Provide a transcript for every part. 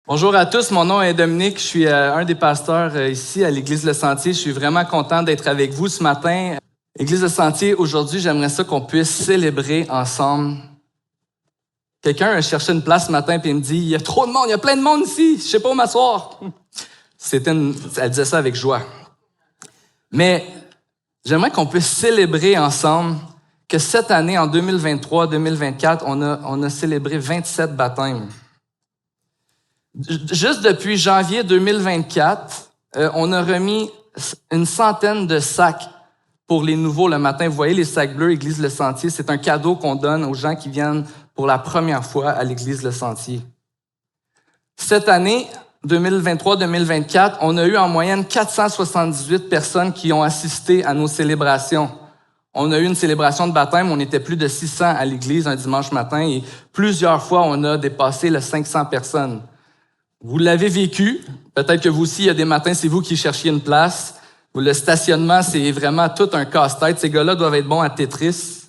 Bonjour à tous, mon nom est Dominique, je suis un des pasteurs ici à l'Église Le Sentier. Je suis vraiment content d'être avec vous ce matin. Église Le Sentier, aujourd'hui, j'aimerais ça qu'on puisse célébrer ensemble. Quelqu'un cherchait une place ce matin et il me dit « Il y a trop de monde, il y a plein de monde ici, je sais pas où m'asseoir. » Elle disait ça avec joie. Mais j'aimerais qu'on puisse célébrer ensemble que cette année, en 2023-2024, on a célébré 27 baptêmes. Juste depuis janvier 2024, on a remis une centaine de sacs pour les nouveaux le matin. Vous voyez les sacs bleus, Église Le Sentier, c'est un cadeau qu'on donne aux gens qui viennent pour la première fois à l'Église Le Sentier. Cette année, 2023-2024, on a eu en moyenne 478 personnes qui ont assisté à nos célébrations. On a eu une célébration de baptême, on était plus de 600 à l'Église un dimanche matin et plusieurs fois, on a dépassé les 500 personnes. Vous l'avez vécu, peut-être que vous aussi, il y a des matins, c'est vous qui cherchiez une place. Le stationnement, c'est vraiment tout un casse-tête. Ces gars-là doivent être bons à Tetris.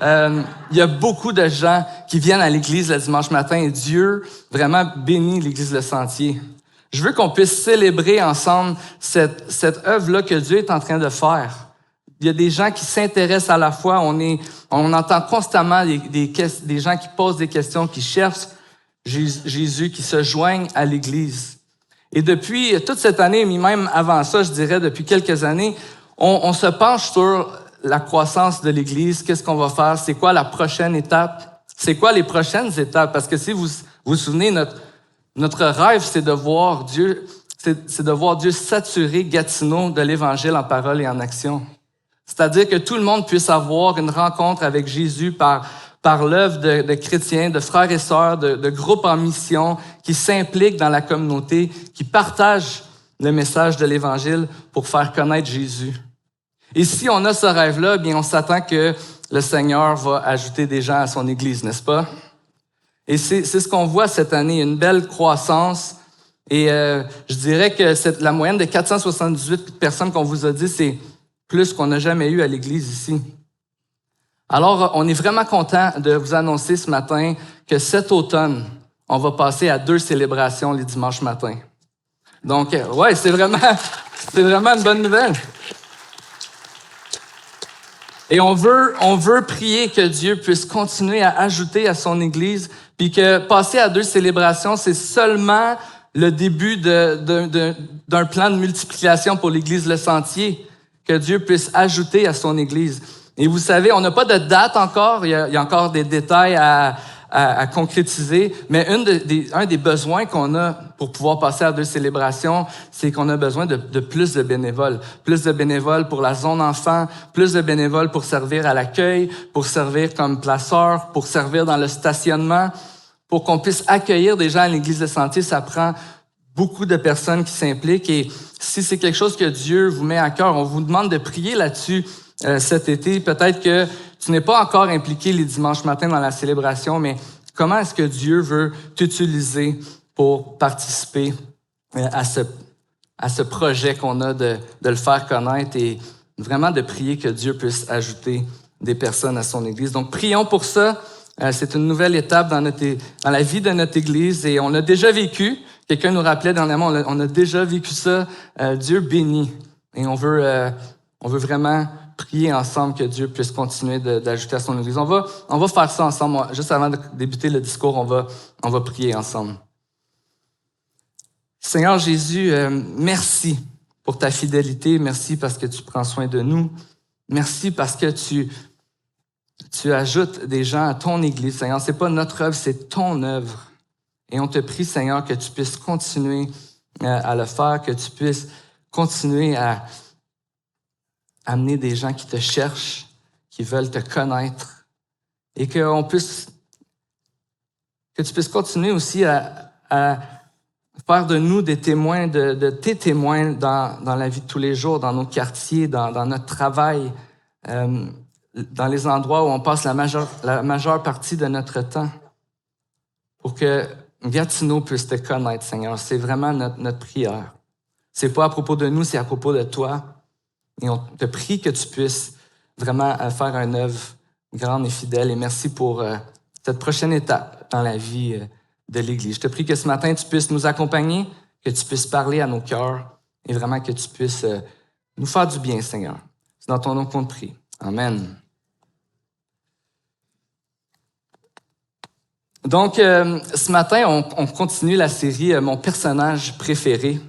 Il y a beaucoup de gens qui viennent à l'église le dimanche matin et Dieu vraiment bénit l'église Le Sentier. Je veux qu'on puisse célébrer ensemble cette œuvre-là que Dieu est en train de faire. Il y a des gens qui s'intéressent à la foi. On entend constamment des gens qui posent des questions, qui cherchent Jésus, qui se joignent à l'Église. Et depuis toute cette année, mais même avant ça, je dirais depuis quelques années, on se penche sur la croissance de l'Église. Qu'est-ce qu'on va faire? C'est quoi la prochaine étape? C'est quoi les prochaines étapes? Parce que si vous vous souvenez, notre rêve, c'est de voir Dieu saturer Gatineau de l'Évangile en parole et en action. C'est-à-dire que tout le monde puisse avoir une rencontre avec Jésus par l'œuvre de chrétiens, de frères et sœurs, de groupes en mission qui s'impliquent dans la communauté, qui partagent le message de l'Évangile pour faire connaître Jésus. Et si on a ce rêve-là, bien, on s'attend que le Seigneur va ajouter des gens à son Église, n'est-ce pas? Et c'est ce qu'on voit cette année, une belle croissance. Et je dirais que la moyenne de 478 personnes qu'on vous a dit, c'est plus qu'on n'a jamais eu à l'Église ici. Alors, on est vraiment content de vous annoncer ce matin que cet automne, on va passer à 2 célébrations les dimanches matins. Donc, ouais, c'est vraiment une bonne nouvelle. Et on veut prier que Dieu puisse continuer à ajouter à son Église, puis que passer à 2 célébrations, c'est seulement le début d'un plan de multiplication pour l'Église Le Sentier, que Dieu puisse ajouter à son Église. Et vous savez, on n'a pas de date encore, il y a encore des détails à concrétiser, mais un des besoins qu'on a pour pouvoir passer à 2 célébrations, c'est qu'on a besoin de plus de bénévoles. Plus de bénévoles pour la zone enfant, plus de bénévoles pour servir à l'accueil, pour servir comme placeur, pour servir dans le stationnement, pour qu'on puisse accueillir des gens à l'Église Le Sentier. Ça prend beaucoup de personnes qui s'impliquent et si c'est quelque chose que Dieu vous met à cœur, on vous demande de prier là-dessus cet été. Peut-être que tu n'es pas encore impliqué les dimanches matins dans la célébration, mais comment est-ce que Dieu veut t'utiliser pour participer à ce projet qu'on a de le faire connaître et vraiment de prier que Dieu puisse ajouter des personnes à son Église. Donc, prions pour ça. C'est une nouvelle étape dans la vie de notre Église et on a déjà vécu. Quelqu'un nous rappelait dernièrement, on a déjà vécu ça. Dieu bénit et on veut vraiment prier ensemble que Dieu puisse continuer d'ajouter à son Église. On va faire ça ensemble. Juste avant de débuter le discours, on va prier ensemble. Seigneur Jésus, merci pour ta fidélité. Merci parce que tu prends soin de nous. Merci parce que tu ajoutes des gens à ton Église, Seigneur. C'est pas notre œuvre, c'est ton œuvre. Et on te prie, Seigneur, que tu puisses continuer à le faire, que tu puisses continuer à amener des gens qui te cherchent, qui veulent te connaître, et que tu puisses continuer aussi à faire de nous des témoins, de tes témoins dans la vie de tous les jours, dans nos quartiers, dans notre travail, dans les endroits où on passe la majeure partie de notre temps, pour que Gatineau puisse te connaître, Seigneur. C'est vraiment notre prière. C'est pas à propos de nous, c'est à propos de toi. Et on te prie que tu puisses vraiment faire une œuvre grande et fidèle. Et merci pour cette prochaine étape dans la vie de l'Église. Je te prie que ce matin, tu puisses nous accompagner, que tu puisses parler à nos cœurs et vraiment que tu puisses nous faire du bien, Seigneur. C'est dans ton nom qu'on te prie. Amen. Donc, ce matin, on continue la série Mon personnage préféré.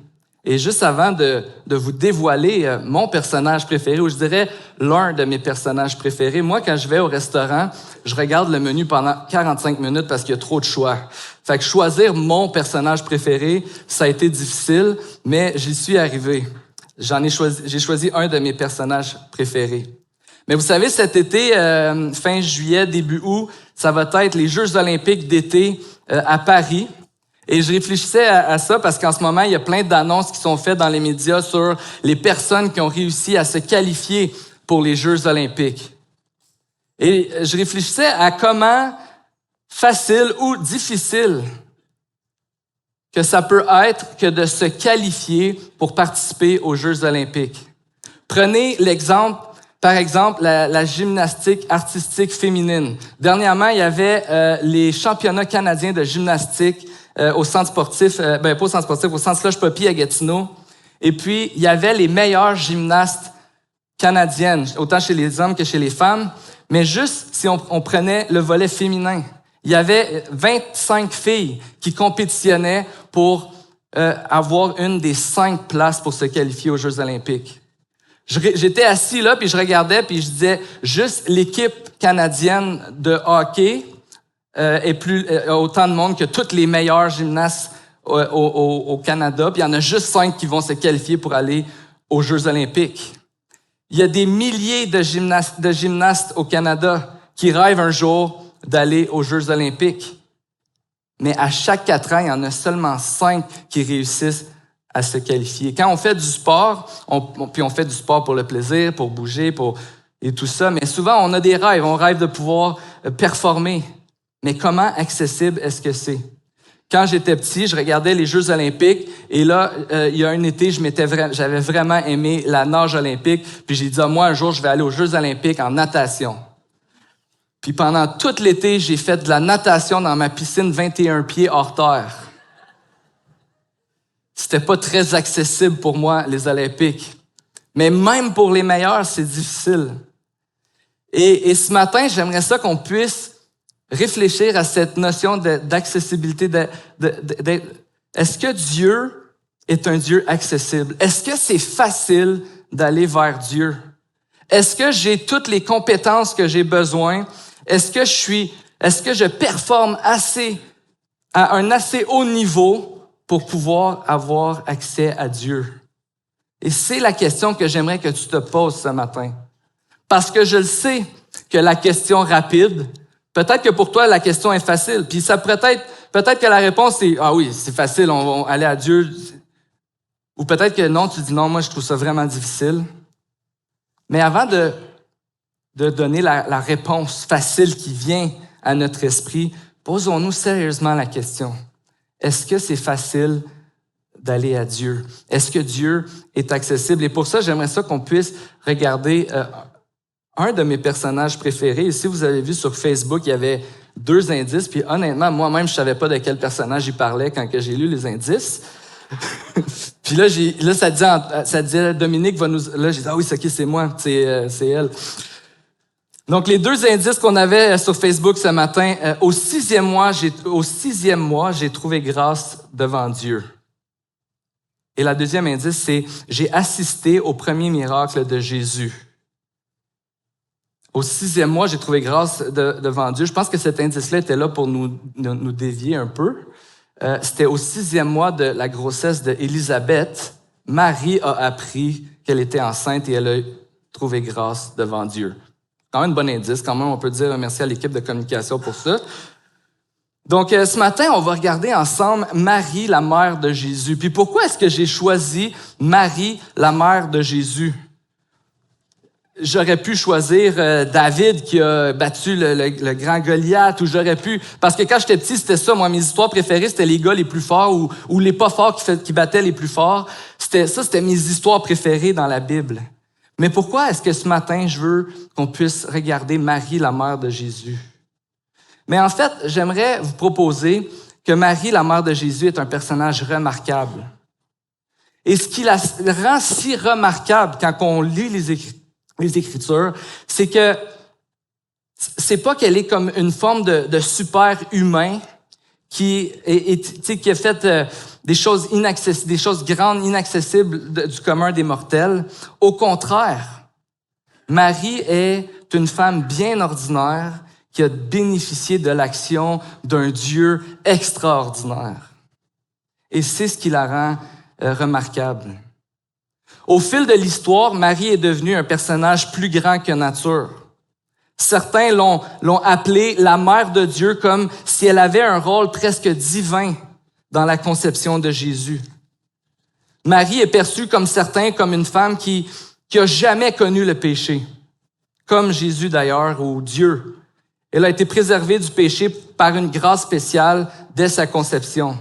Et juste avant de vous dévoiler mon personnage préféré, ou je dirais l'un de mes personnages préférés, moi, quand je vais au restaurant, je regarde le menu pendant 45 minutes parce qu'il y a trop de choix. Fait que choisir mon personnage préféré, ça a été difficile, mais j'y suis arrivé. J'ai choisi un de mes personnages préférés. Mais vous savez, cet été, fin juillet, début août, ça va être les Jeux olympiques d'été à Paris. Et je réfléchissais à ça parce qu'en ce moment, il y a plein d'annonces qui sont faites dans les médias sur les personnes qui ont réussi à se qualifier pour les Jeux olympiques. Et je réfléchissais à comment facile ou difficile que ça peut être que de se qualifier pour participer aux Jeux olympiques. Prenez l'exemple, par exemple, la gymnastique artistique féminine. Dernièrement, il y avait les championnats canadiens de gymnastique au centre sportif, pas au centre sportif, au centre Slush-Poppy à Gatineau. Et puis, il y avait les meilleures gymnastes canadiennes, autant chez les hommes que chez les femmes. Mais juste si on prenait le volet féminin, il y avait 25 filles qui compétitionnaient pour avoir une des 5 places pour se qualifier aux Jeux olympiques. J'étais assis là, puis je regardais, puis je disais, juste l'équipe canadienne de hockey est autant de monde que toutes les meilleures gymnastes au Canada, puis il y en a juste 5 qui vont se qualifier pour aller aux Jeux olympiques. Il y a des milliers de gymnastes au Canada qui rêvent un jour d'aller aux Jeux olympiques. Mais à chaque 4 ans, il y en a seulement 5 qui réussissent à se qualifier. Quand on fait du sport, puis on fait du sport pour le plaisir, pour bouger, et tout ça, mais souvent on a des rêves, on rêve de pouvoir performer. Mais comment accessible est-ce que c'est? Quand j'étais petit, je regardais les Jeux olympiques et là, il y a un été, j'avais vraiment aimé la nage olympique. Puis j'ai dit, moi, un jour, je vais aller aux Jeux olympiques en natation. Puis pendant tout l'été, j'ai fait de la natation dans ma piscine 21 pieds hors terre. C'était pas très accessible pour moi, les Olympiques. Mais même pour les meilleurs, c'est difficile. Et ce matin, j'aimerais ça qu'on puisse réfléchir à cette notion d'accessibilité. Est-ce que Dieu est un Dieu accessible? Est-ce que c'est facile d'aller vers Dieu? Est-ce que j'ai toutes les compétences que j'ai besoin? Est-ce que je performe à un assez haut niveau pour pouvoir avoir accès à Dieu? Et c'est la question que j'aimerais que tu te poses ce matin. Parce que je le sais que la question rapide, peut-être que pour toi, la question est facile. Puis ça peut-être que la réponse est « Ah oui, c'est facile, on va aller à Dieu. » Ou peut-être que non, tu dis « Non, moi, je trouve ça vraiment difficile. » Mais avant de donner la réponse facile qui vient à notre esprit, posons-nous sérieusement la question. Est-ce que c'est facile d'aller à Dieu? Est-ce que Dieu est accessible? Et pour ça, j'aimerais ça qu'on puisse regarder un de mes personnages préférés. Ici, vous avez vu sur Facebook, il y avait 2 indices. Puis honnêtement, moi-même, je savais pas de quel personnage il parlait quand que j'ai lu les indices. Puis là, ça disait Dominique va nous. Là, j'ai dit ah oui, c'est moi, c'est elle. Donc les 2 indices qu'on avait sur Facebook ce matin, au 6e mois, j'ai trouvé grâce devant Dieu. Et la deuxième indice, c'est j'ai assisté au premier miracle de Jésus. Au 6e mois, j'ai trouvé grâce devant Dieu. Je pense que cet indice-là était là pour nous dévier un peu. C'était au 6e mois de la grossesse d'Élisabeth. Marie a appris qu'elle était enceinte et elle a trouvé grâce devant Dieu. Quand même un bon indice. Quand même, on peut dire merci à l'équipe de communication pour ça. Donc, ce matin, on va regarder ensemble Marie, la mère de Jésus. Puis pourquoi est-ce que j'ai choisi Marie, la mère de Jésus? J'aurais pu choisir David qui a battu le grand Goliath, ou j'aurais pu... Parce que quand j'étais petit, c'était ça. Moi, mes histoires préférées, c'était les gars les plus forts ou les pas forts qui battaient les plus forts. C'était mes histoires préférées dans la Bible. Mais pourquoi est-ce que ce matin, je veux qu'on puisse regarder Marie, la mère de Jésus? Mais en fait, j'aimerais vous proposer que Marie, la mère de Jésus, est un personnage remarquable. Et ce qui la rend si remarquable quand on lit les Écritures, c'est que c'est pas qu'elle est comme une forme de super-humain qui a fait des choses inaccessibles, des choses grandes, inaccessibles du commun des mortels. Au contraire, Marie est une femme bien ordinaire qui a bénéficié de l'action d'un Dieu extraordinaire. Et c'est ce qui la rend remarquable. Au fil de l'histoire, Marie est devenue un personnage plus grand que nature. Certains l'ont appelée la mère de Dieu comme si elle avait un rôle presque divin dans la conception de Jésus. Marie est perçue comme certains comme une femme qui a jamais connu le péché, comme Jésus d'ailleurs, ou Dieu. Elle a été préservée du péché par une grâce spéciale dès sa conception.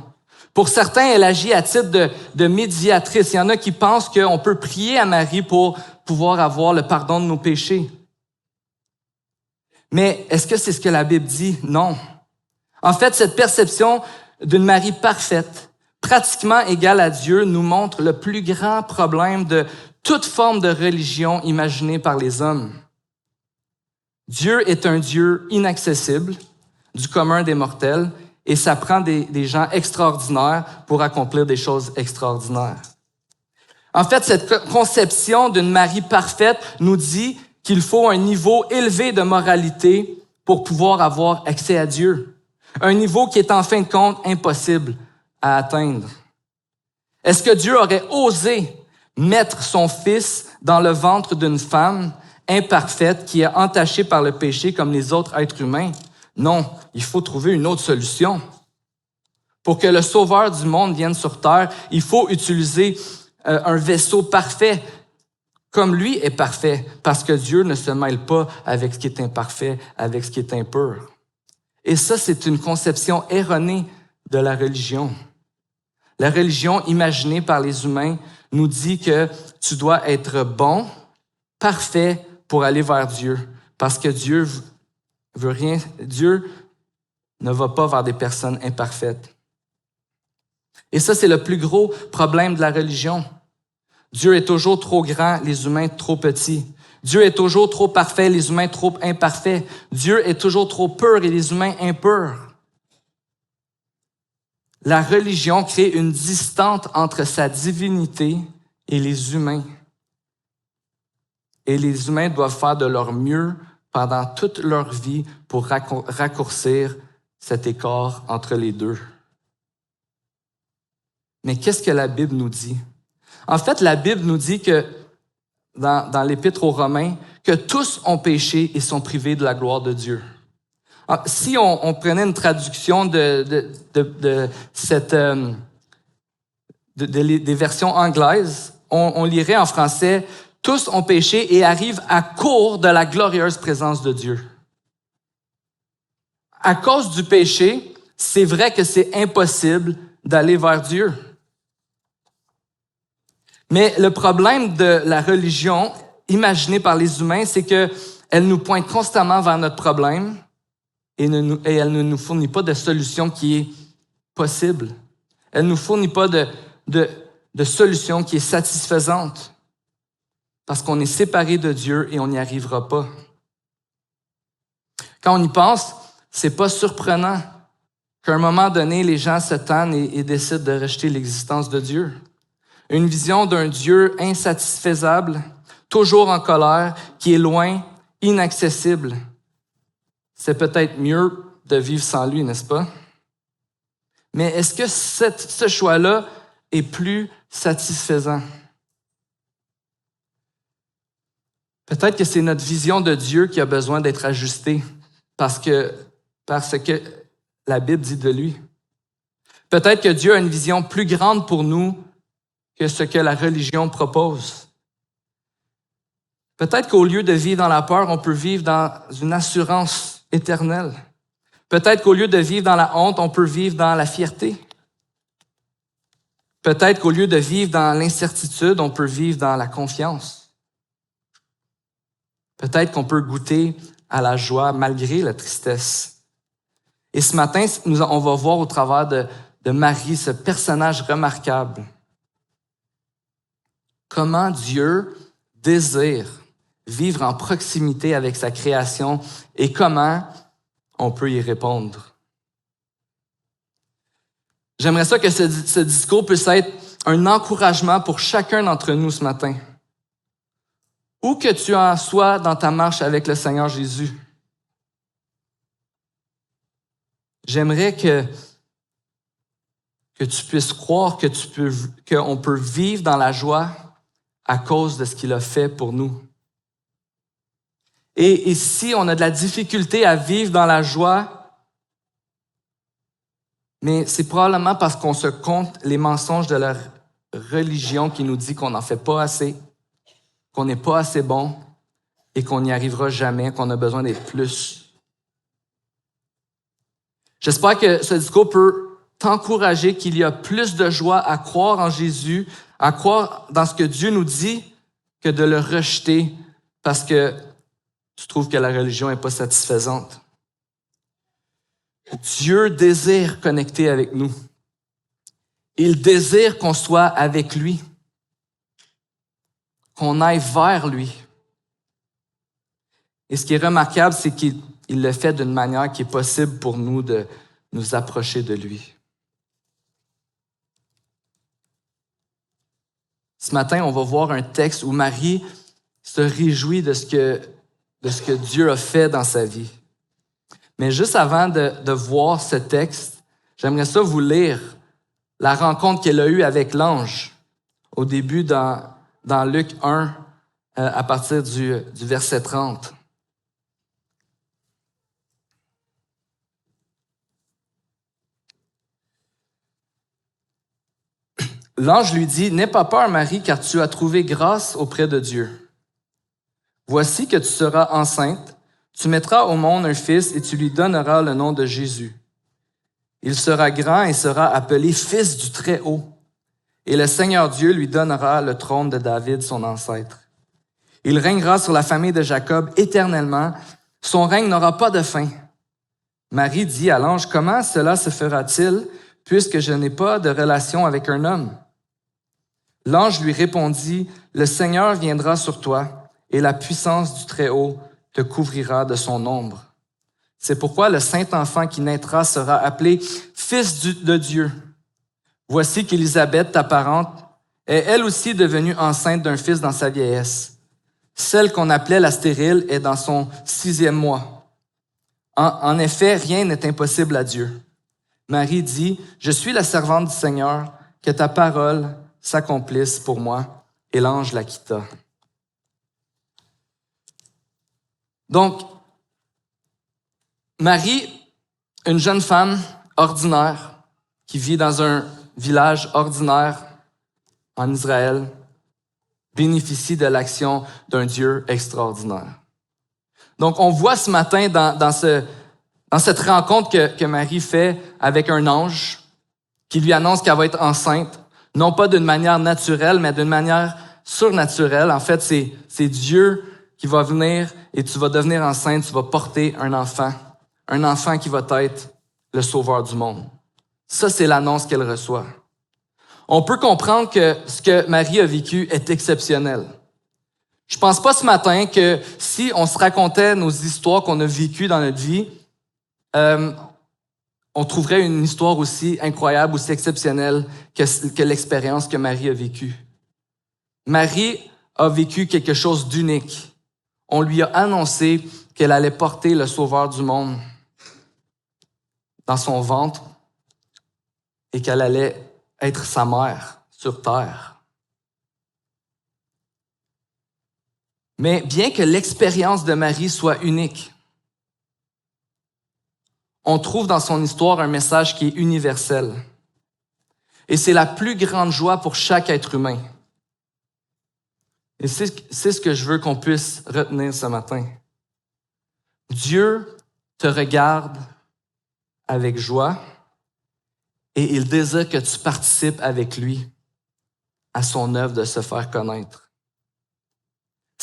Pour certains, elle agit à titre de médiatrice. Il y en a qui pensent qu'on peut prier à Marie pour pouvoir avoir le pardon de nos péchés. Mais est-ce que c'est ce que la Bible dit? Non. En fait, cette perception d'une Marie parfaite, pratiquement égale à Dieu, nous montre le plus grand problème de toute forme de religion imaginée par les hommes. Dieu est un Dieu inaccessible, du commun des mortels, et ça prend des gens extraordinaires pour accomplir des choses extraordinaires. En fait, cette conception d'une Marie parfaite nous dit qu'il faut un niveau élevé de moralité pour pouvoir avoir accès à Dieu. Un niveau qui est en fin de compte impossible à atteindre. Est-ce que Dieu aurait osé mettre son Fils dans le ventre d'une femme imparfaite qui est entachée par le péché comme les autres êtres humains? Non, il faut trouver une autre solution. Pour que le Sauveur du monde vienne sur terre, il faut utiliser un vaisseau parfait, comme lui est parfait, parce que Dieu ne se mêle pas avec ce qui est imparfait, avec ce qui est impur. Et ça, c'est une conception erronée de la religion. La religion imaginée par les humains nous dit que tu dois être bon, parfait pour aller vers Dieu, parce que Dieu ne va pas vers des personnes imparfaites. Et ça, c'est le plus gros problème de la religion. Dieu est toujours trop grand, les humains trop petits. Dieu est toujours trop parfait, les humains trop imparfaits. Dieu est toujours trop pur et les humains impurs. La religion crée une distance entre sa divinité et les humains. Et les humains doivent faire de leur mieux pendant toute leur vie pour raccourcir cet écart entre les deux. Mais qu'est-ce que la Bible nous dit? En fait, la Bible nous dit que, dans l'Épître aux Romains, que tous ont péché et sont privés de la gloire de Dieu. Alors, si on prenait une traduction des versions anglaises, on lirait en français « Tous ont péché et arrivent à court de la glorieuse présence de Dieu ». À cause du péché, c'est vrai que c'est impossible d'aller vers Dieu. Mais le problème de la religion imaginée par les humains, c'est qu'elle nous pointe constamment vers notre problème et elle ne nous fournit pas de solution qui est possible. Elle ne nous fournit pas de solution qui est satisfaisante parce qu'on est séparé de Dieu et on n'y arrivera pas. Quand on y pense, c'est pas surprenant qu'à un moment donné, les gens se tannent et décident de rejeter l'existence de Dieu. Une vision d'un Dieu insatisfaisable, toujours en colère, qui est loin, inaccessible. C'est peut-être mieux de vivre sans lui, n'est-ce pas? Mais est-ce que ce choix-là est plus satisfaisant? Peut-être que c'est notre vision de Dieu qui a besoin d'être ajustée parce que la Bible dit de lui. Peut-être que Dieu a une vision plus grande pour nous que ce que la religion propose. Peut-être qu'au lieu de vivre dans la peur, on peut vivre dans une assurance éternelle. Peut-être qu'au lieu de vivre dans la honte, on peut vivre dans la fierté. Peut-être qu'au lieu de vivre dans l'incertitude, on peut vivre dans la confiance. Peut-être qu'on peut goûter à la joie malgré la tristesse. Et ce matin, on va voir au travers de Marie, ce personnage remarquable, comment Dieu désire vivre en proximité avec sa création et comment on peut y répondre. J'aimerais ça que ce discours puisse être un encouragement pour chacun d'entre nous ce matin. Où que tu en sois dans ta marche avec le Seigneur Jésus, j'aimerais que tu puisses croire qu'on peut vivre dans la joie à cause de ce qu'il a fait pour nous. Et si on a de la difficulté à vivre dans la joie, mais c'est probablement parce qu'on se compte les mensonges de la religion qui nous dit qu'on n'en fait pas assez, qu'on n'est pas assez bon et qu'on n'y arrivera jamais, qu'on a besoin d'être plus. J'espère que ce discours peut t'encourager qu'il y a plus de joie à croire en Jésus, à croire dans ce que Dieu nous dit, que de le rejeter parce que tu trouves que la religion n'est pas satisfaisante. Dieu désire connecter avec nous. Il désire qu'on soit avec lui, qu'on aille vers lui. Et ce qui est remarquable, c'est qu'il le fait d'une manière qui est possible pour nous de nous approcher de lui. Ce matin, on va voir un texte où Marie se réjouit de ce que Dieu a fait dans sa vie. Mais juste avant de voir ce texte, j'aimerais ça vous lire la rencontre qu'elle a eue avec l'ange au début dans Luc 1, à partir du verset 30. L'ange lui dit, « N'aie pas peur, Marie, car tu as trouvé grâce auprès de Dieu. Voici que tu seras enceinte, tu mettras au monde un fils et tu lui donneras le nom de Jésus. Il sera grand et sera appelé Fils du Très-Haut. Et le Seigneur Dieu lui donnera le trône de David, son ancêtre. Il régnera sur la famille de Jacob éternellement. Son règne n'aura pas de fin. » Marie dit à l'ange, « Comment cela se fera-t-il, puisque je n'ai pas de relation avec un homme? » L'ange lui répondit, « Le Seigneur viendra sur toi, et la puissance du Très-Haut te couvrira de son ombre. C'est pourquoi le saint enfant qui naîtra sera appelé Fils de Dieu. Voici qu'Élisabeth, ta parente, est elle aussi devenue enceinte d'un fils dans sa vieillesse. Celle qu'on appelait la stérile est dans son 6e mois. En effet, rien n'est impossible à Dieu. » Marie dit, « Je suis la servante du Seigneur, que ta parole s'accomplisse pour moi. » Et l'ange la quitta. Donc, Marie, une jeune femme ordinaire qui vit dans un village ordinaire en Israël, bénéficie de l'action d'un Dieu extraordinaire. Donc, on voit ce matin dans cette rencontre que Marie fait avec un ange qui lui annonce qu'elle va être enceinte, non pas d'une manière naturelle, mais d'une manière surnaturelle. En fait, c'est Dieu qui va venir et tu vas devenir enceinte, tu vas porter un enfant qui va être le sauveur du monde. Ça, c'est l'annonce qu'elle reçoit. On peut comprendre que ce que Marie a vécu est exceptionnel. Je pense pas ce matin que si on se racontait nos histoires qu'on a vécues dans notre vie, on trouverait une histoire aussi incroyable, aussi exceptionnelle que l'expérience que Marie a vécue. Marie a vécu quelque chose d'unique. On lui a annoncé qu'elle allait porter le Sauveur du monde dans son ventre et qu'elle allait être sa mère sur terre. Mais bien que l'expérience de Marie soit unique, on trouve dans son histoire un message qui est universel. Et c'est la plus grande joie pour chaque être humain. Et c'est ce que je veux qu'on puisse retenir ce matin. Dieu te regarde avec joie et il désire que tu participes avec lui à son œuvre de se faire connaître.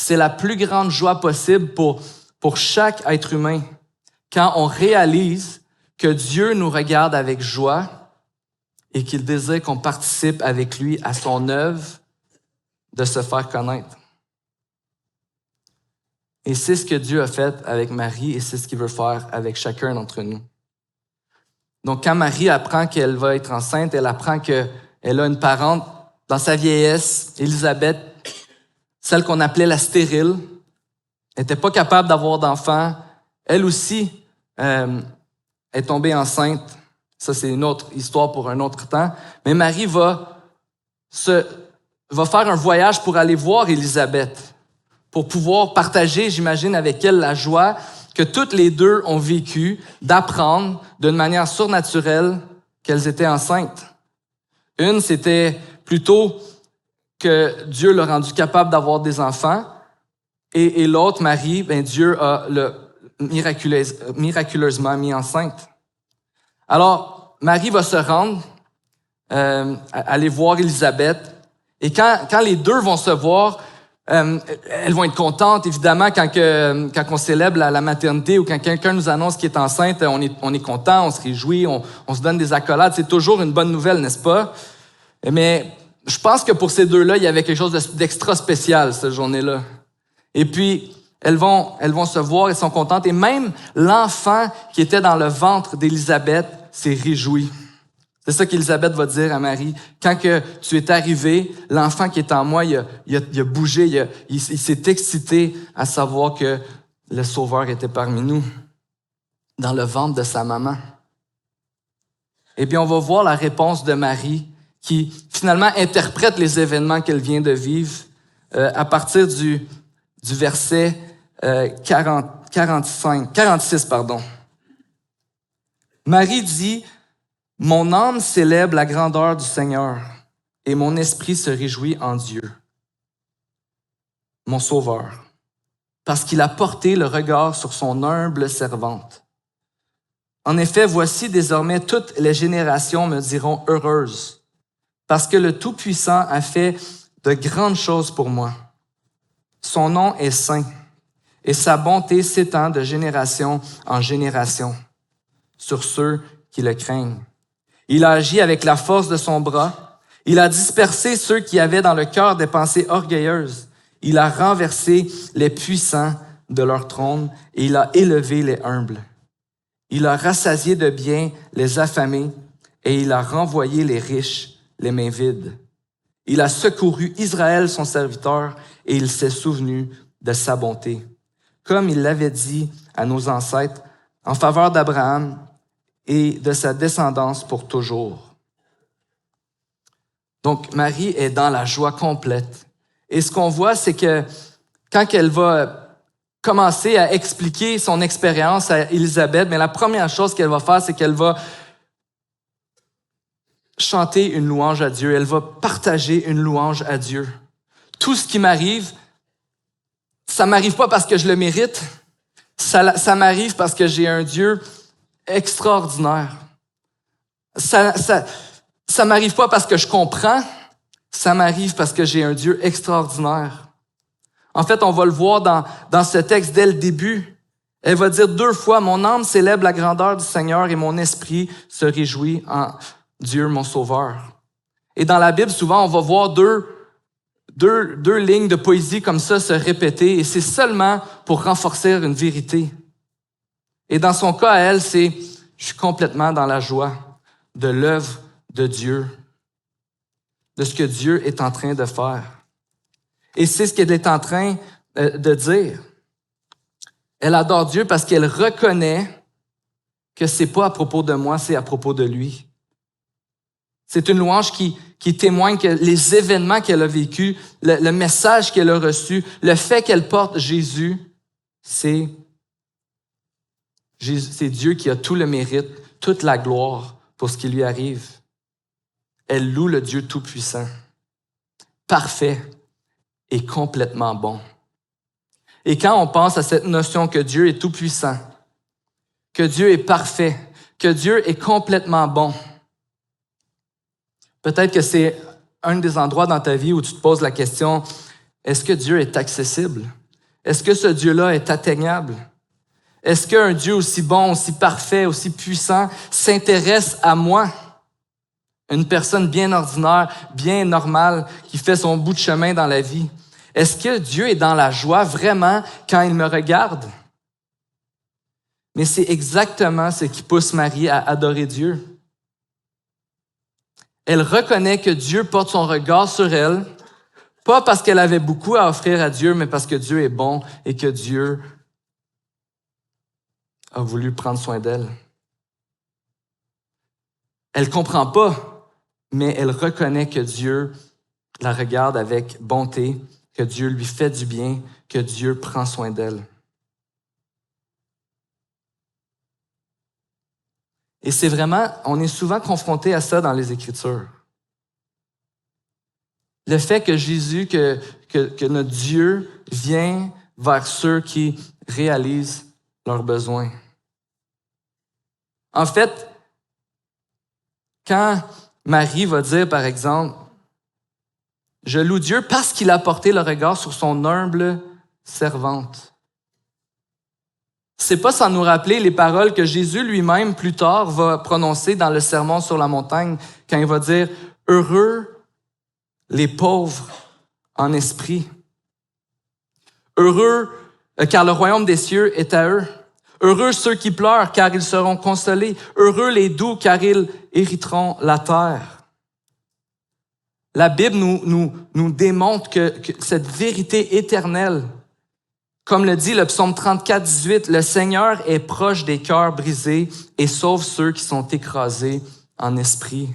C'est la plus grande joie possible pour chaque être humain quand on réalise que Dieu nous regarde avec joie et qu'il désire qu'on participe avec lui à son œuvre de se faire connaître. Et c'est ce que Dieu a fait avec Marie et c'est ce qu'il veut faire avec chacun d'entre nous. Donc, quand Marie apprend qu'elle va être enceinte, elle apprend qu'elle a une parente dans sa vieillesse, Élisabeth, celle qu'on appelait la stérile, n'était pas capable d'avoir d'enfants. Elle aussi est tombée enceinte. Ça, c'est une autre histoire pour un autre temps. Mais Marie va faire un voyage pour aller voir Élisabeth, pour pouvoir partager, j'imagine, avec elle la joie que toutes les deux ont vécu d'apprendre d'une manière surnaturelle qu'elles étaient enceintes. Une, c'était plutôt que Dieu l'a rendu capable d'avoir des enfants, et l'autre, Marie, Dieu a miraculeusement mis enceinte. Alors, Marie va se rendre, aller voir Élisabeth, et quand les deux vont se voir, elles vont être contentes, évidemment, quand on célèbre la maternité ou quand quelqu'un nous annonce qu'il est enceinte, on est content, on se réjouit, on se donne des accolades. C'est toujours une bonne nouvelle, n'est-ce pas? Mais je pense que pour ces deux-là, il y avait quelque chose d'extra spécial cette journée-là. Et puis, elles vont se voir, elles sont contentes. Et même l'enfant qui était dans le ventre d'Élisabeth s'est réjoui. C'est ça qu'Élisabeth va dire à Marie. Quand que tu es arrivé, l'enfant qui est en moi, il a bougé, il s'est excité à savoir que le Sauveur était parmi nous, dans le ventre de sa maman. Et puis on va voir la réponse de Marie qui finalement interprète les événements qu'elle vient de vivre à partir du verset 46. Marie dit: mon âme célèbre la grandeur du Seigneur et mon esprit se réjouit en Dieu, mon Sauveur, parce qu'il a porté le regard sur son humble servante. En effet, voici désormais toutes les générations me diront heureuse, parce que le Tout-Puissant a fait de grandes choses pour moi. Son nom est saint et sa bonté s'étend de génération en génération sur ceux qui le craignent. Il a agi avec la force de son bras. Il a dispersé ceux qui avaient dans le cœur des pensées orgueilleuses. Il a renversé les puissants de leur trône et il a élevé les humbles. Il a rassasié de biens les affamés et il a renvoyé les riches les mains vides. Il a secouru Israël, son serviteur, et il s'est souvenu de sa bonté, comme il l'avait dit à nos ancêtres en faveur d'Abraham et de sa descendance pour toujours. Donc, Marie est dans la joie complète. Et ce qu'on voit, c'est que quand elle va commencer à expliquer son expérience à Élisabeth, mais la première chose qu'elle va faire, c'est qu'elle va chanter une louange à Dieu. Elle va partager une louange à Dieu. Tout ce qui m'arrive, ça m'arrive pas parce que je le mérite. Ça m'arrive parce que j'ai un Dieu extraordinaire. Ça m'arrive pas parce que je comprends, ça m'arrive parce que j'ai un Dieu extraordinaire. En fait, on va le voir dans ce texte dès le début. Elle va dire 2 fois, mon âme célèbre la grandeur du Seigneur et mon esprit se réjouit en Dieu, mon Sauveur. Et dans la Bible, souvent, on va voir deux lignes de poésie comme ça se répéter et c'est seulement pour renforcer une vérité. Et dans son cas, à elle, c'est « je suis complètement dans la joie de l'œuvre de Dieu, de ce que Dieu est en train de faire. » Et c'est ce qu'elle est en train de dire. Elle adore Dieu parce qu'elle reconnaît que c'est pas à propos de moi, c'est à propos de lui. C'est une louange qui témoigne que les événements qu'elle a vécus, le message qu'elle a reçu, le fait qu'elle porte Jésus, c'est Dieu qui a tout le mérite, toute la gloire pour ce qui lui arrive. Elle loue le Dieu Tout-Puissant, parfait et complètement bon. Et quand on pense à cette notion que Dieu est Tout-Puissant, que Dieu est parfait, que Dieu est complètement bon, peut-être que c'est un des endroits dans ta vie où tu te poses la question, Est-ce que Dieu est accessible? Est-ce que ce Dieu-là est atteignable? Est-ce qu'un Dieu aussi bon, aussi parfait, aussi puissant s'intéresse à moi? Une personne bien ordinaire, bien normale, qui fait son bout de chemin dans la vie. Est-ce que Dieu est dans la joie vraiment quand il me regarde? Mais c'est exactement ce qui pousse Marie à adorer Dieu. Elle reconnaît que Dieu porte son regard sur elle, pas parce qu'elle avait beaucoup à offrir à Dieu, mais parce que Dieu est bon et que Dieu a voulu prendre soin d'elle. Elle comprend pas, mais elle reconnaît que Dieu la regarde avec bonté, que Dieu lui fait du bien, que Dieu prend soin d'elle. Et c'est vraiment, on est souvent confronté à ça dans les Écritures. Le fait que Jésus, que notre Dieu vient vers ceux qui réalisent leurs besoins. En fait, quand Marie va dire, par exemple, « Je loue Dieu parce qu'il a porté le regard sur son humble servante. » C'est pas sans nous rappeler les paroles que Jésus lui-même, plus tard, va prononcer dans le Sermon sur la montagne, quand il va dire « Heureux les pauvres en esprit. Heureux, car le royaume des cieux est à eux. Heureux ceux qui pleurent, car ils seront consolés. Heureux les doux, car ils hériteront la terre. » La Bible nous démontre que cette vérité éternelle, comme le dit le psaume 34, 18, « Le Seigneur est proche des cœurs brisés et sauve ceux qui sont écrasés en esprit. »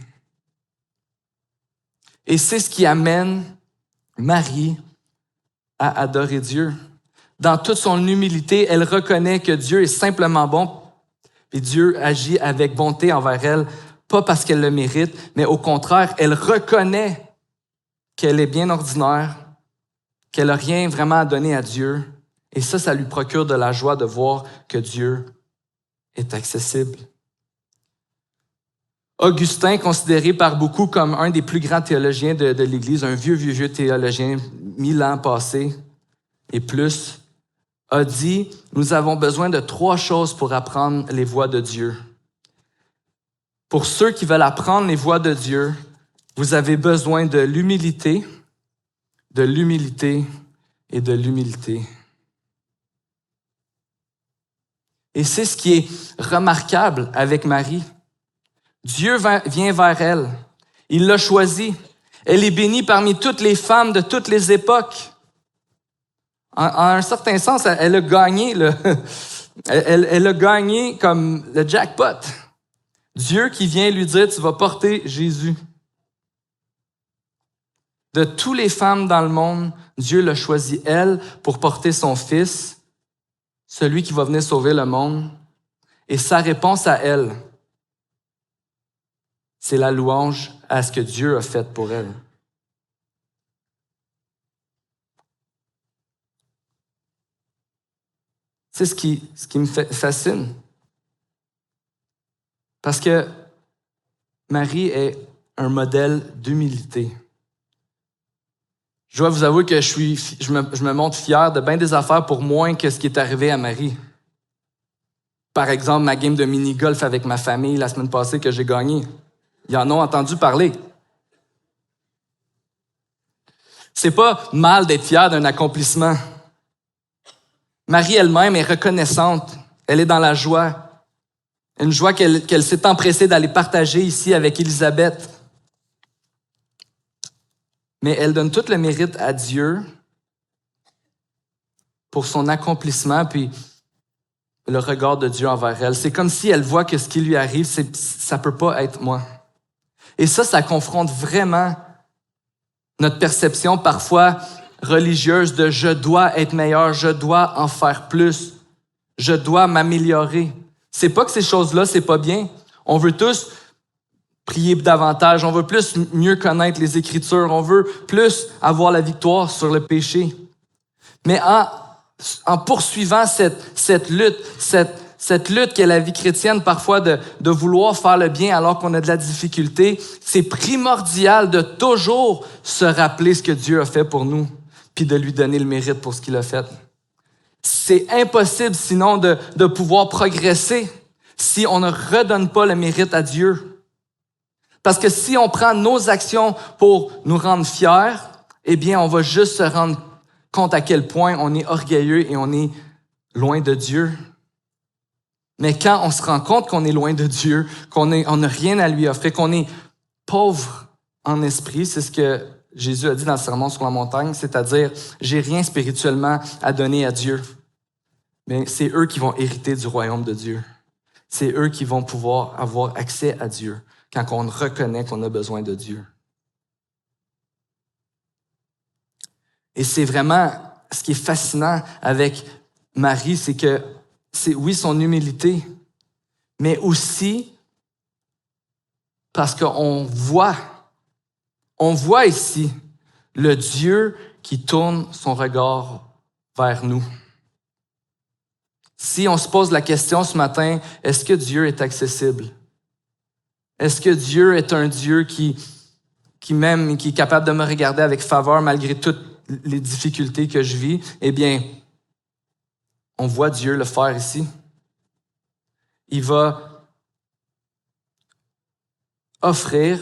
Et c'est ce qui amène Marie à adorer Dieu. Dans toute son humilité, elle reconnaît que Dieu est simplement bon et Dieu agit avec bonté envers elle, pas parce qu'elle le mérite, mais au contraire, elle reconnaît qu'elle est bien ordinaire, qu'elle n'a rien vraiment à donner à Dieu. Et ça lui procure de la joie de voir que Dieu est accessible. Augustin, considéré par beaucoup comme un des plus grands théologiens de l'Église, un vieux théologien, 1000 ans passés et plus, a dit « Nous avons besoin de 3 choses pour apprendre les voies de Dieu. Pour ceux qui veulent apprendre les voies de Dieu, vous avez besoin de l'humilité et de l'humilité. » Et c'est ce qui est remarquable avec Marie. Dieu vient vers elle. Il l'a choisie. Elle est bénie parmi toutes les femmes de toutes les époques. En un certain sens, elle a gagné elle a gagné comme le jackpot. Dieu qui vient lui dire, tu vas porter Jésus. De toutes les femmes dans le monde, Dieu l'a choisi elle pour porter son fils, celui qui va venir sauver le monde. Et sa réponse à elle, c'est la louange à ce que Dieu a fait pour elle. C'est ce qui me fascine. Parce que Marie est un modèle d'humilité. Je dois vous avouer que je me montre fier de bien des affaires pour moins que ce qui est arrivé à Marie. Par exemple, ma game de mini-golf avec ma famille la semaine passée que j'ai gagnée. Ils en ont entendu parler. C'est pas mal d'être fier d'un accomplissement. Marie elle-même est reconnaissante. Elle est dans la joie. Une joie qu'elle s'est empressée d'aller partager ici avec Élisabeth. Mais elle donne tout le mérite à Dieu pour son accomplissement, puis le regard de Dieu envers elle. C'est comme si elle voit que ce qui lui arrive, ça peut pas être moi. Et ça confronte vraiment notre perception parfois religieuse de « je dois être meilleur, je dois en faire plus, je dois m'améliorer ». C'est pas que ces choses-là, c'est pas bien. On veut tous prier davantage, on veut plus mieux connaître les Écritures, on veut plus avoir la victoire sur le péché. Mais en poursuivant cette lutte qu'est la vie chrétienne parfois de vouloir faire le bien alors qu'on a de la difficulté, c'est primordial de toujours se rappeler ce que Dieu a fait pour nous. puis de lui donner le mérite pour ce qu'il a fait. C'est impossible sinon de pouvoir progresser si on ne redonne pas le mérite à Dieu. Parce que si on prend nos actions pour nous rendre fiers, eh bien, on va juste se rendre compte à quel point on est orgueilleux et on est loin de Dieu. Mais quand on se rend compte qu'on est loin de Dieu, on n'a rien à lui offrir, qu'on est pauvre en esprit, c'est ce que Jésus a dit dans le Sermon sur la montagne, c'est-à-dire, j'ai rien spirituellement à donner à Dieu. Mais c'est eux qui vont hériter du royaume de Dieu. C'est eux qui vont pouvoir avoir accès à Dieu quand on reconnaît qu'on a besoin de Dieu. Et c'est vraiment ce qui est fascinant avec Marie, c'est que c'est oui son humilité, mais aussi parce qu'on voit ici le Dieu qui tourne son regard vers nous. Si on se pose la question ce matin, est-ce que Dieu est accessible? Est-ce que Dieu est un Dieu qui est capable de me regarder avec faveur malgré toutes les difficultés que je vis? Eh bien, on voit Dieu le faire ici. Il va offrir,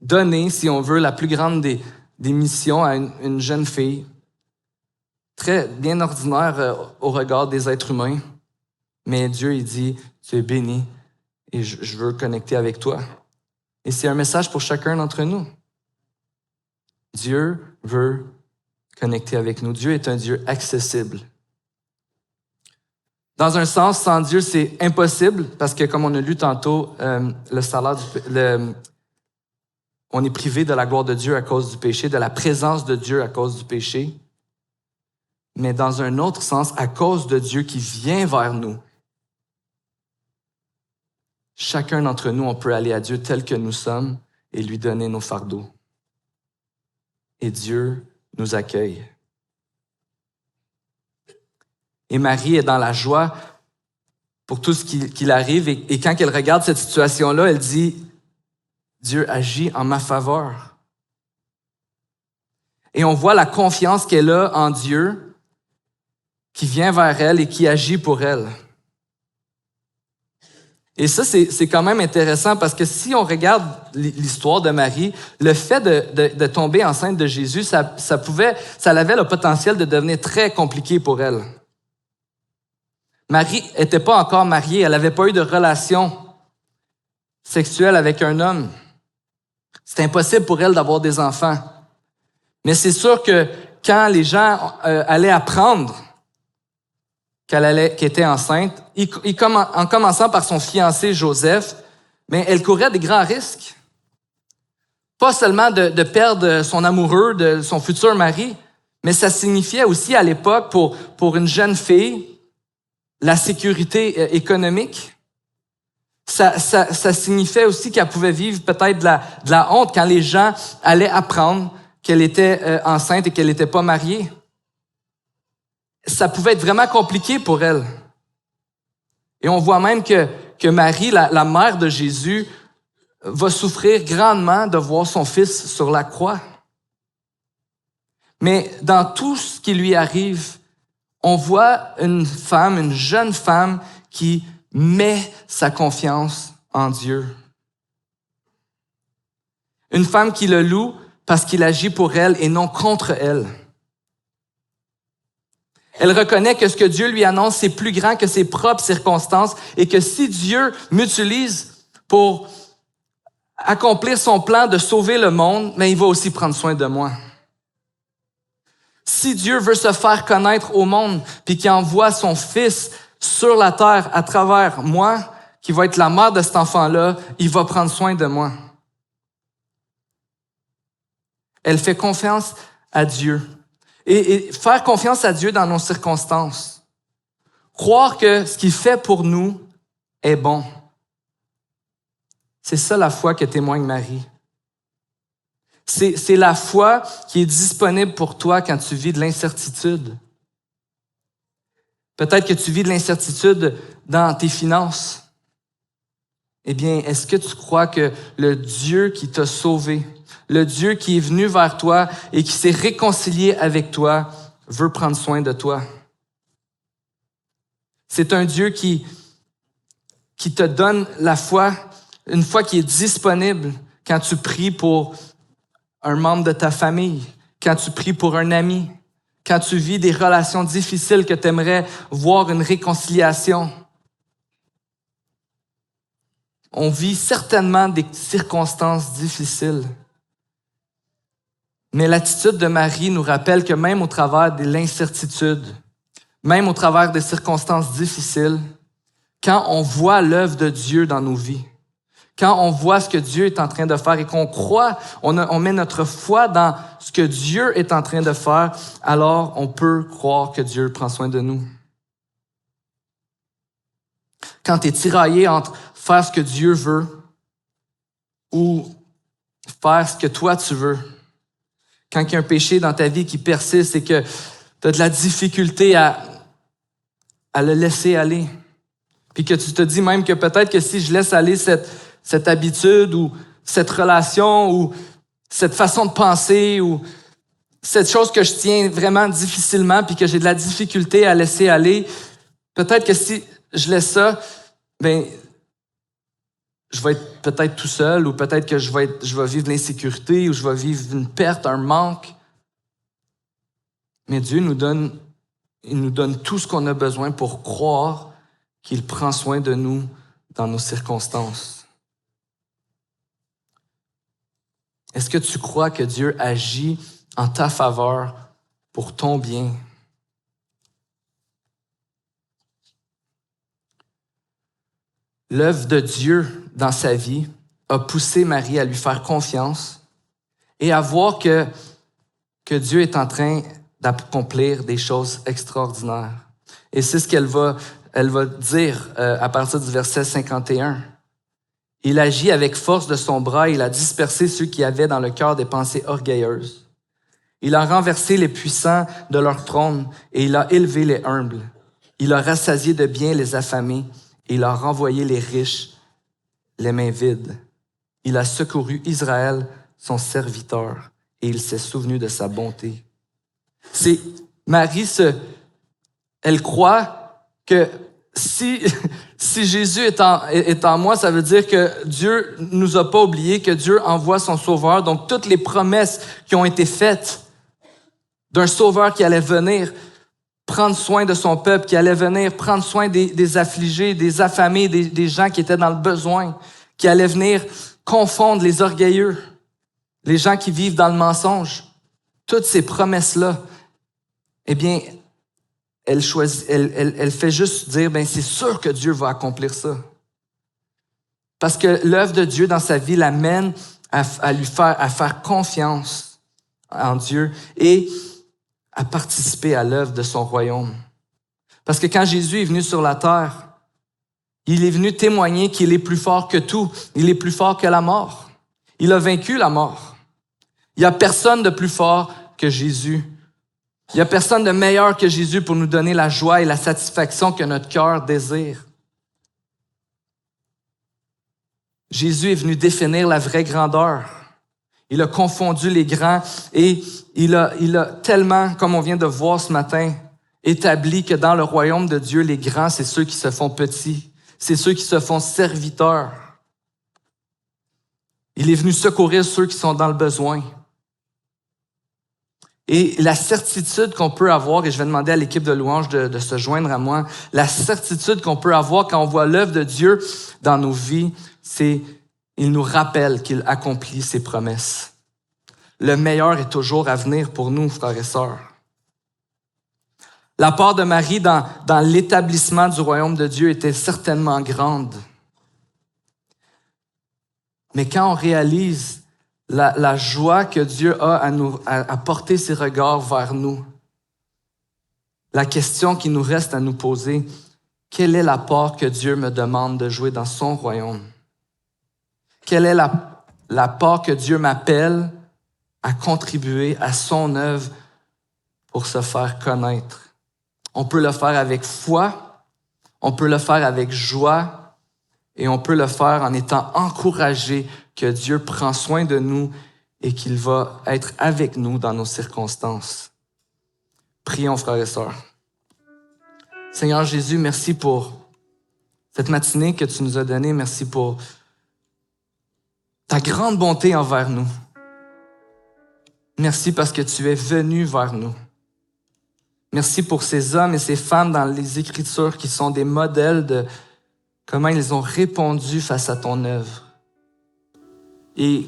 donner, si on veut, la plus grande des missions à une jeune fille, très bien ordinaire au regard des êtres humains. Mais Dieu, il dit, tu es béni et je veux connecter avec toi. Et c'est un message pour chacun d'entre nous. Dieu veut connecter avec nous. Dieu est un Dieu accessible. Dans un sens, sans Dieu, c'est impossible parce que, comme on a lu tantôt, on est privé de la gloire de Dieu à cause du péché, de la présence de Dieu à cause du péché. Mais dans un autre sens, à cause de Dieu qui vient vers nous, chacun d'entre nous, on peut aller à Dieu tel que nous sommes et lui donner nos fardeaux. Et Dieu nous accueille. Et Marie est dans la joie pour tout ce qui arrive. Et quand elle regarde cette situation-là, elle dit, Dieu agit en ma faveur. Et on voit la confiance qu'elle a en Dieu, qui vient vers elle et qui agit pour elle. Et ça, c'est quand même intéressant parce que si on regarde l'histoire de Marie, le fait de tomber enceinte de Jésus, ça avait le potentiel de devenir très compliqué pour elle. Marie n'était pas encore mariée, elle n'avait pas eu de relation sexuelle avec un homme. C'était impossible pour elle d'avoir des enfants. Mais c'est sûr que quand les gens allaient apprendre qu'elle était enceinte, en commençant par son fiancé Joseph, mais elle courait des grands risques. Pas seulement de perdre son amoureux, de son futur mari, mais ça signifiait aussi à l'époque pour une jeune fille la sécurité économique. Ça signifiait aussi qu'elle pouvait vivre peut-être de la honte quand les gens allaient apprendre qu'elle était enceinte et qu'elle n'était pas mariée. Ça pouvait être vraiment compliqué pour elle. Et on voit même que Marie, la mère de Jésus, va souffrir grandement de voir son fils sur la croix. Mais dans tout ce qui lui arrive, on voit une jeune femme qui met sa confiance en Dieu. Une femme qui le loue parce qu'il agit pour elle et non contre elle. Elle reconnaît que ce que Dieu lui annonce, c'est plus grand que ses propres circonstances et que si Dieu m'utilise pour accomplir son plan de sauver le monde, mais il va aussi prendre soin de moi. Si Dieu veut se faire connaître au monde puis qu'il envoie son Fils sur la terre à travers moi, qui va être la mère de cet enfant-là, il va prendre soin de moi. Elle fait confiance à Dieu. Et faire confiance à Dieu dans nos circonstances. Croire que ce qu'il fait pour nous est bon. C'est ça la foi que témoigne Marie. C'est la foi qui est disponible pour toi quand tu vis de l'incertitude. Peut-être que tu vis de l'incertitude dans tes finances. eh bien, est-ce que tu crois que le Dieu qui t'a sauvé, le Dieu qui est venu vers toi et qui s'est réconcilié avec toi, veut prendre soin de toi? C'est un Dieu qui te donne la foi, une foi qui est disponible quand tu pries pour un membre de ta famille, quand tu pries pour un ami, quand tu vis des relations difficiles que tu aimerais voir une réconciliation. On vit certainement des circonstances difficiles. Mais l'attitude de Marie nous rappelle que même au travers de l'incertitude, même au travers des circonstances difficiles, quand on voit l'œuvre de Dieu dans nos vies, quand on voit ce que Dieu est en train de faire et qu'on croit, on met notre foi dans ce que Dieu est en train de faire, alors on peut croire que Dieu prend soin de nous. Quand tu es tiraillé entre faire ce que Dieu veut ou faire ce que toi tu veux, quand il y a un péché dans ta vie qui persiste et que tu as de la difficulté à le laisser aller, puis que tu te dis même que peut-être que si je laisse aller cette habitude ou cette relation ou cette façon de penser ou cette chose que je tiens vraiment difficilement puis que j'ai de la difficulté à laisser aller, peut-être que si je laisse ça, ben je vais être peut-être tout seul ou peut-être que je vais vivre de l'insécurité ou je vais vivre une perte, un manque. Mais Dieu il nous donne tout ce qu'on a besoin pour croire qu'il prend soin de nous dans nos circonstances. Est-ce que tu crois que Dieu agit en ta faveur pour ton bien? L'œuvre de Dieu dans sa vie a poussé Marie à lui faire confiance et à voir que Dieu est en train d'accomplir des choses extraordinaires. Et c'est ce qu'elle va dire à partir du verset 51. Il agit avec force de son bras, il a dispersé ceux qui avaient dans le cœur des pensées orgueilleuses. Il a renversé les puissants de leur trône et il a élevé les humbles. Il a rassasié de biens les affamés et il a renvoyé les riches les mains vides. Il a secouru Israël, son serviteur, et il s'est souvenu de sa bonté. C'est Marie, elle croit que si Jésus est en moi, ça veut dire que Dieu nous a pas oubliés, que Dieu envoie son sauveur. Donc, toutes les promesses qui ont été faites d'un sauveur qui allait venir prendre soin de son peuple, qui allait venir prendre soin des affligés, des affamés, des gens qui étaient dans le besoin, qui allait venir confondre les orgueilleux, les gens qui vivent dans le mensonge. Toutes ces promesses-là, eh bien, elle fait juste dire, ben c'est sûr que Dieu va accomplir ça. Parce que l'œuvre de Dieu dans sa vie l'amène à faire confiance en Dieu et à participer à l'œuvre de son royaume. Parce que quand Jésus est venu sur la terre, il est venu témoigner qu'il est plus fort que tout. Il est plus fort que la mort. Il a vaincu la mort. Il n'y a personne de plus fort que Jésus. Il n'y a personne de meilleur que Jésus pour nous donner la joie et la satisfaction que notre cœur désire. Jésus est venu définir la vraie grandeur. Il a confondu les grands et il a tellement, comme on vient de voir ce matin, établi que dans le royaume de Dieu, les grands, c'est ceux qui se font petits. C'est ceux qui se font serviteurs. Il est venu secourir ceux qui sont dans le besoin. Et la certitude qu'on peut avoir, et je vais demander à l'équipe de louange de se joindre à moi, la certitude qu'on peut avoir quand on voit l'œuvre de Dieu dans nos vies, c'est il nous rappelle qu'il accomplit ses promesses. Le meilleur est toujours à venir pour nous, frères et sœurs. La part de Marie dans l'établissement du royaume de Dieu était certainement grande. Mais quand on réalise la joie que Dieu a à porter ses regards vers nous, la question qui nous reste à nous poser, quelle est la part que Dieu me demande de jouer dans son royaume? Quelle est la part que Dieu m'appelle à contribuer à son œuvre pour se faire connaître? On peut le faire avec foi, on peut le faire avec joie Et on peut le faire en étant encouragé que Dieu prend soin de nous et qu'il va être avec nous dans nos circonstances. Prions, frères et sœurs. Seigneur Jésus, merci pour cette matinée que tu nous as donnée. Merci pour ta grande bonté envers nous. Merci parce que tu es venu vers nous. Merci pour ces hommes et ces femmes dans les Écritures qui sont des modèles de comment ils ont répondu face à ton œuvre. Et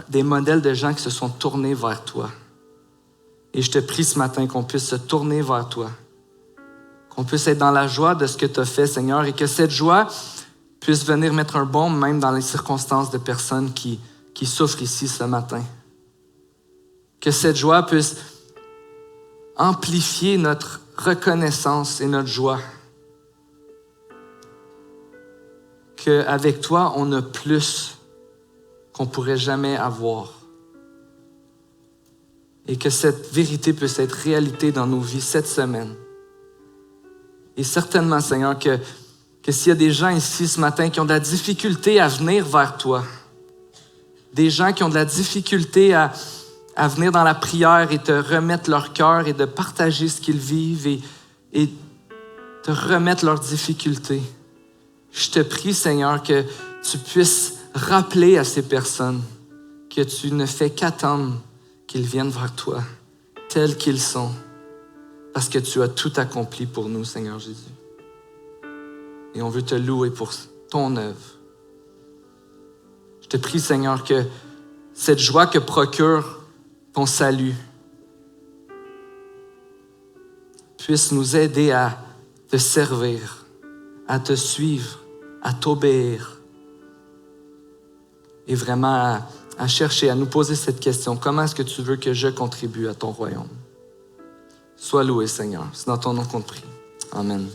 des modèles de gens qui se sont tournés vers toi. Et je te prie ce matin qu'on puisse se tourner vers toi. Qu'on puisse être dans la joie de ce que tu as fait, Seigneur, et que cette joie puisse venir mettre un baume même dans les circonstances de personnes qui souffrent ici ce matin. Que cette joie puisse amplifier notre reconnaissance et notre joie. Qu'avec toi, on a plus qu'on pourrait jamais avoir. Et que cette vérité puisse être réalité dans nos vies cette semaine. Et certainement, Seigneur, que s'il y a des gens ici ce matin qui ont de la difficulté à venir vers toi, des gens qui ont de la difficulté à venir dans la prière et te remettre leur cœur et de partager ce qu'ils vivent et te remettre leurs difficultés, je te prie, Seigneur, que tu puisses rappeler à ces personnes que tu ne fais qu'attendre qu'ils viennent vers toi, tels qu'ils sont, parce que tu as tout accompli pour nous, Seigneur Jésus. Et on veut te louer pour ton œuvre. Je te prie, Seigneur, que cette joie que procure ton salut puisse nous aider à te servir, à te suivre, à t'obéir et vraiment à chercher, à nous poser cette question. Comment est-ce que tu veux que je contribue à ton royaume? Sois loué, Seigneur. C'est dans ton nom qu'on te prie. Amen.